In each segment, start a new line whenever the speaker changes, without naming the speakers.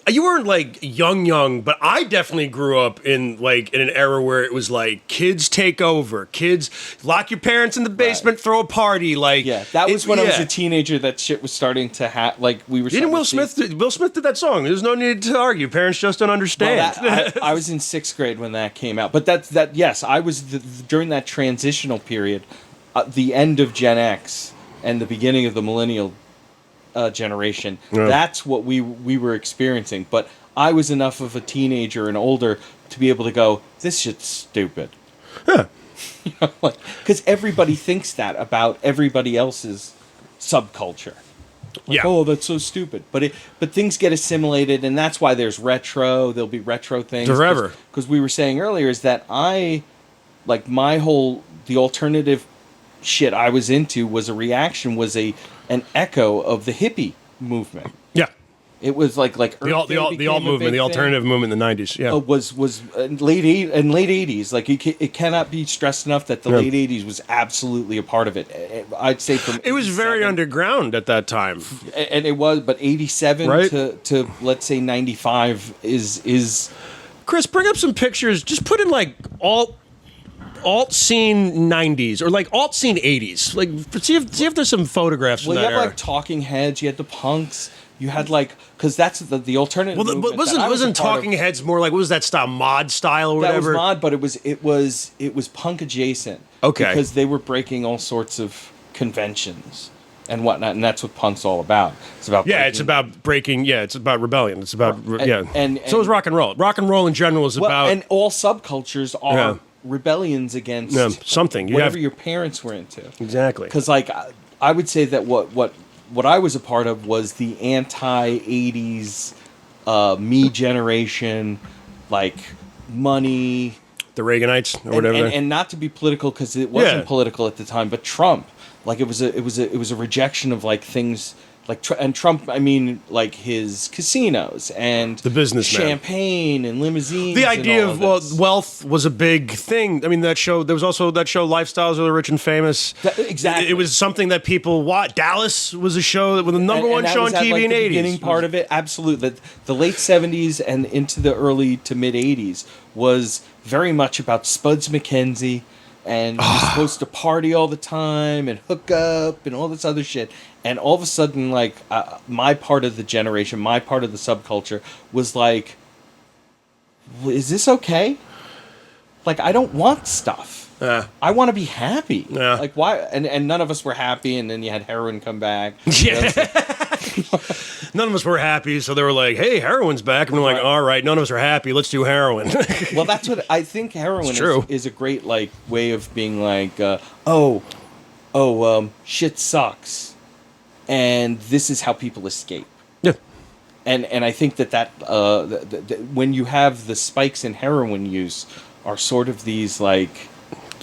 you weren't like young, but I definitely grew up in an era where it was like kids take over, kids lock your parents in the basement, throw a party.
That was when I was a teenager. That shit was starting to happen. Like we were.
Didn't Will Smith did that song? There's no need to argue. Parents just don't understand.
Well, I was in 6th grade when that came out, but yes, I was during that transitional period, the end of Gen X and the beginning of the millennial generation. Yeah. That's what we were experiencing. But I was enough of a teenager and older to be able to go, this shit's stupid.
Huh.
Because everybody thinks that about everybody else's subculture. Oh, that's so stupid. But things get assimilated, and that's why there's retro. There'll be retro things.
Forever.
Because we were saying earlier is that the alternative shit I was into was an echo of the hippie movement.
Yeah.
It was like
the alt movement, the alternative movement in the 90s. Yeah.
Was late 80s. Like it cannot be stressed enough that the late 80s was absolutely a part of it. I'd say
it was very underground at that time.
And it was, but 87
right?
to let's say 95 is
Chris, bring up some pictures. Just put in like alt scene 90s or like alt scene 80s. Like see if there's some photographs from that era.
You have like Talking Heads, you had the punks, you had because that's the alternative.
Well, wasn't Talking Heads more like, what was that style, mod style or whatever?
That was mod, but it was punk adjacent.
Okay,
because they were breaking all sorts of conventions and whatnot, and that's what punk's all about. It's about
it's about breaking. Yeah, it's about rebellion. It's about and so is rock and roll. Rock and roll in general is about,
and all subcultures are rebellions against
something.
Whatever your parents were into.
Exactly.
Because I would say that what I was a part of was the anti-80s me generation, like money,
the Reaganites or whatever,
and not to be political because it wasn't political at the time, but Trump, like it was a rejection of like things. And Trump, I mean, like his casinos and
the businessman,
champagne and limousines.
The idea of wealth was a big thing. I mean, that show. There was also that show, Lifestyles of the Rich and Famous.
Exactly,
it was something that people watched. Dallas was a show that was the number one show on TV in the 80s.
Beginning part of it, absolutely. The late 70s and into the early to mid 80s was very much about Spuds MacKenzie. And you're supposed to party all the time and hook up and all this other shit. And all of a sudden, like, my part of the generation, my part of the subculture was like, is this okay? Like, I don't want stuff. I want to be happy. Like, why? And none of us were happy, and then you had heroin come back.
Yeah. None of us were happy, so they were like, hey, heroin's back. And we're like, all right, none of us are happy. Let's do heroin.
Well, that's what I think heroin is a great, like, way of being like, shit sucks. And this is how people escape.
Yeah.
And I think that when you have the spikes in heroin use are sort of these, like...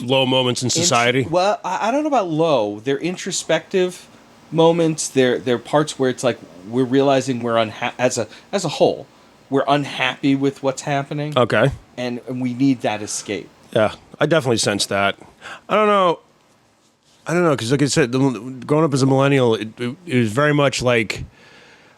low moments in society?
Well, I don't know about low. They're introspective moments. They're parts where it's like we're realizing we're as a whole, we're unhappy with what's happening.
Okay.
And we need that escape.
Yeah, I definitely sense that. I don't know, because like I said, growing up as a millennial, it was very much like,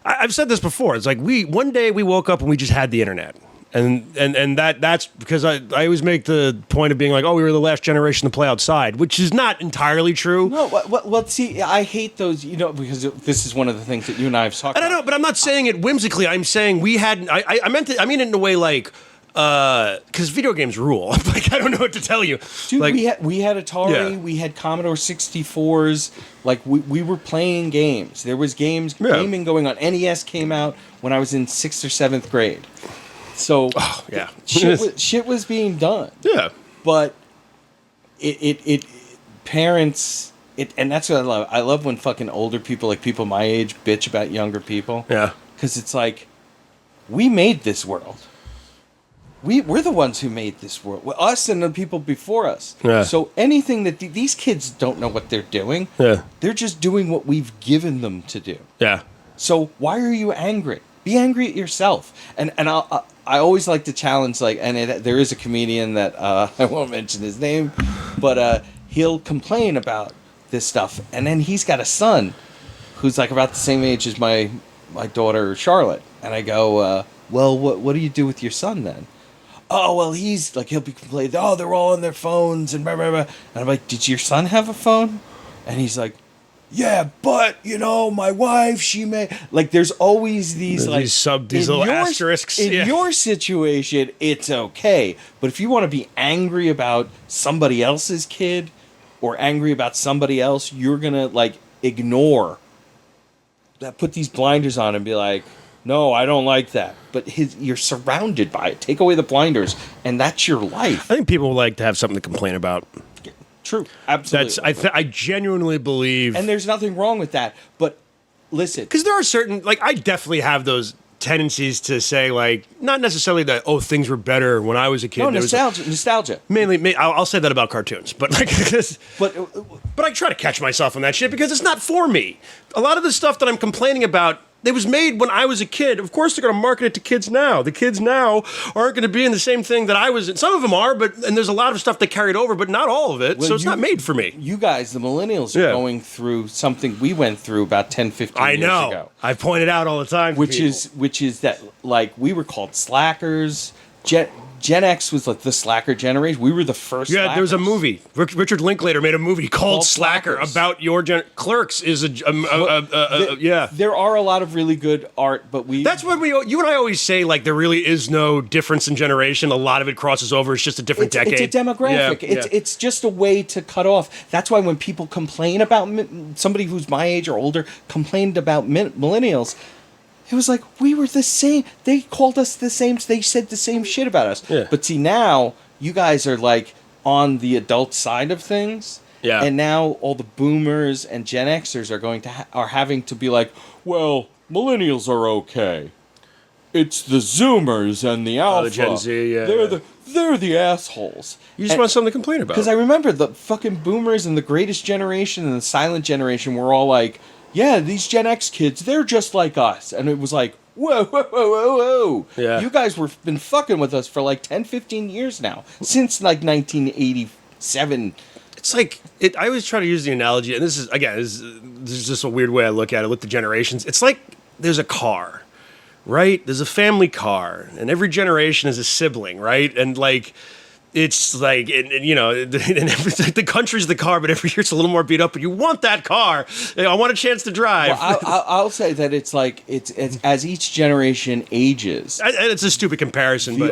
I've said this before, it's like one day we woke up and we just had the internet. And that's because I always make the point of being like, oh, we were the last generation to play outside, which is not entirely true.
No, well, see, I hate those, because this is one of the things that you and I have talked about.
I don't know, but I'm not saying it whimsically. I'm saying we had, I mean it in a way like, because video games rule. Like, I don't know what to tell you.
Dude,
like,
we had Atari, we had Commodore 64s. Like, we were playing games. There was gaming going on. NES came out when I was in 6th or 7th grade. So shit was being done.
Yeah,
but parents, and that's what I love. I love when fucking older people, like people my age, bitch about younger people.
Yeah,
because it's like, we made this world. We're the ones who made this world. Us and the people before us.
Yeah.
So anything that these kids don't know what they're doing.
Yeah.
They're just doing what we've given them to do.
Yeah.
So why are you angry? Be angry at yourself. And I always like to challenge, like, and there is a comedian that I won't mention his name, but he'll complain about this stuff, and then he's got a son who's like about the same age as my daughter Charlotte, and I go, well, what do you do with your son then? Oh, well, he's like, he'll be complaining, oh, they're all on their phones and blah, blah, blah. And I'm like, did your son have a phone? And he's like, yeah, but, my wife, she may... Like, there's always these, like...
These little asterisks.
In your situation, it's okay. But if you want to be angry about somebody else's kid or angry about somebody else, you're going to, like, ignore that, put these blinders on and be like, no, I don't like that. But you're surrounded by it. Take away the blinders, and that's your life.
I think people like to have something to complain about.
True, absolutely.
I genuinely believe,
and there's nothing wrong with that. But listen,
because there are certain, like, I definitely have those tendencies to say, like, not necessarily that, oh, things were better when I was a kid.
No, nostalgia.
Mainly, I'll say that about cartoons, but like, but I try to catch myself on that shit because it's not for me. A lot of the stuff that I'm complaining about, it was made when I was a kid. Of course, they're going to market it to kids now. The kids now aren't going to be in the same thing that I was in. Some of them are, and there's a lot of stuff that carried over, but not all of it. Well, so it's not made for me.
You guys, the millennials, are going through something we went through about 10, 15 years ago.
I point it out all the time.
Which is that, like, we were called slackers. Gen X was like the slacker generation. We were the first.
Yeah,
slackers.
there was a movie. Richard Linklater made a movie called Slacker about your Clerks is yeah.
There are a lot of really good art, but
that's what you and I always say. Like, there really is no difference in generation. A lot of it crosses over. It's just a different decade.
It's a demographic.
Yeah,
it's just a way to cut off. That's why when people complain about somebody who's my age or older complained about millennials. It was like, we were the same. They called us the same. They said the same shit about us.
Yeah.
But see, now, you guys are, like, on the adult side of things.
Yeah.
And now all the boomers and Gen Xers are having to be like, well, millennials are okay. It's the Zoomers and the Alpha.
The Gen Z, yeah.
They're the assholes.
You just want something to complain about.
Because I remember the fucking boomers and the greatest generation and the silent generation were all like, yeah, these Gen X kids, they're just like us. And it was like, whoa, whoa, whoa, whoa, whoa.
Yeah.
You guys been fucking with us for like 10, 15 years now. Since like 1987.
It's like, I always try to use the analogy, and this is just a weird way I look at it with the generations. It's like there's a car, right? There's a family car, and every generation is a sibling, right? And like... It's like, the country's the car, but every year it's a little more beat up. But you want that car. I want a chance to drive.
Well, I'll say that it's like it's as each generation ages.
And it's a stupid comparison.
Because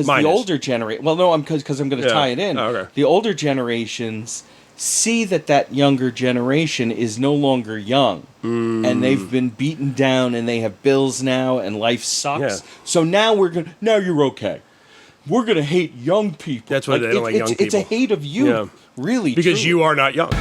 the older generation. Well, no, because I'm going to tie it in.
Oh, okay.
The older generations see that younger generation is no longer young, and they've been beaten down, and they have bills now, and life sucks.
Yeah.
So now now you're okay. We're going to hate young people.
That's why they don't like young people.
It's a hate of youth, really.
Because
truly.
you are not young.